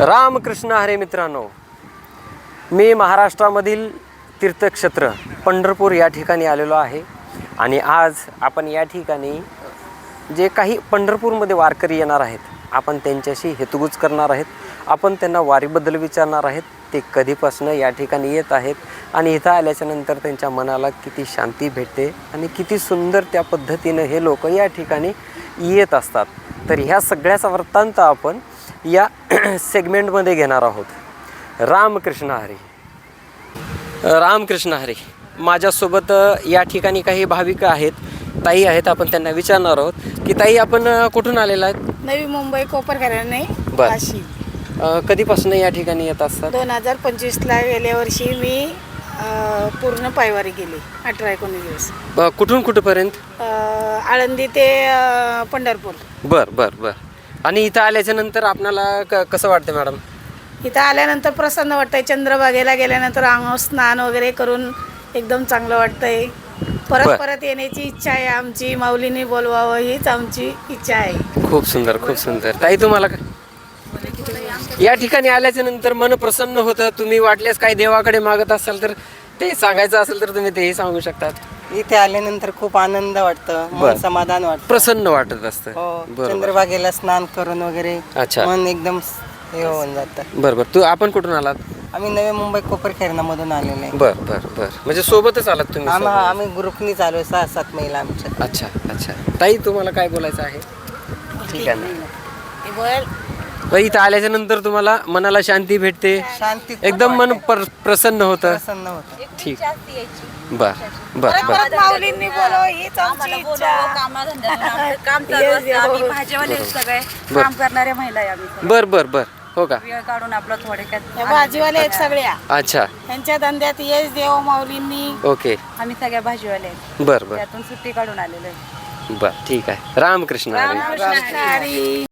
रामकृष्ण हरे मित्रांनो, मी महाराष्ट्रामधील तीर्थक्षेत्र पंढरपूर या ठिकाणी आलेलो आहे. आणि आज आपण या ठिकाणी जे काही पंढरपूरमध्ये वारकरी येणार आहेत, आपण त्यांच्याशी हेतुगुज करणार आहेत. आपण त्यांना वारीबद्दल विचारणार आहेत, ते कधीपासून या ठिकाणी येत आहेत आणि इथं आल्याच्यानंतर त्यांच्या मनाला किती शांती भेटते आणि किती सुंदर त्या पद्धतीनं हे लोक या ठिकाणी येत असतात. तर ह्या सगळ्याचा वृत्तांत आपण या सेगमेंटमध्ये घेणार आहोत. रामकृष्ण हरी. रामकृष्ण हरी. माझ्यासोबत या ठिकाणी काही भाविक आहेत, ताई आहेत. आपण त्यांना विचारणार आहोत की ताई, आपण कुठून आलेला आहेत? नवी मुंबई कोपरखैरणे बरं. वाशी. कधीपासून या ठिकाणी येत असतात? 2025ला गेल्या वर्षी मी पूर्ण पायवारी गेली 18-19 दिवस. कुठून कुठपर्यंत? आळंदी ते पंढरपूर. बर बर बर. आणि इथं आल्याच्या नंतर आपणाला कसं वाटतं मॅडम? इथं आल्यानंतर प्रसन्न वाटतंय. चंद्रभागेला गेल्यानंतर अंग स्नान वगैरे करून एकदम चांगलं वाटतंय. परत येण्याची इच्छा आहे आमची. माऊलीने बोलवावं हीच आमची इच्छा आहे. खूप सुंदर, खूप सुंदर. ताई, तुम्हाला या ठिकाणी आल्याच्या नंतर मन प्रसन्न होतं. तुम्ही वाटल्यास काही देवाकडे मागत असाल तर ते सांगायचं असेल तर तुम्ही तेही सांगू शकतात. इथे आल्यानंतर खूप आनंद वाटतं, मन समाधान वाटतं, प्रसन्न वाटत असतं. हो. चंद्रभागेला स्नान करून वगैरे अच्छा. मन एकदम हे होऊन जातं. बरं. आपण कुठून आलात? आम्ही नवी मुंबई कोपरखैरणे मधून आलेले आहे. बर बर बर. म्हणजे सोबतच आलात तुम्ही? आम्ही ग्रुपनी चालू 6-7 महिला आमच्या. अच्छा अच्छा. ताई, तुम्हाला काय बोलायचं आहे? ठीक आहे ना. इथं आल्याच्या नंतर तुम्हाला मनाला शांती भेटते, शांती एकदम मन प्रसन्न होतं. प्रसन्न होतं. ठीक. बर बर बर. माऊलींनी बोलवावं हीच आमची इच्छा. काम चालू असतं. आम्ही भाजीवाले सगळे काम करणाऱ्या महिला आहे आम्ही. बर बर बर. हो का? वेळ काढून आपलं थोडक्यात या भाजीवाले आहेत सगळ्या. अच्छा. त्यांच्या धंद्यात यश देव माऊलींनी. ओके. आम्ही सगळ्या भाजीवाले आहेत. बर बर त्यातून सुट्टी काढून आलेलो आहे. बर. ठीक आहे. रामकृष्ण हरी. रामकृष्ण हरी.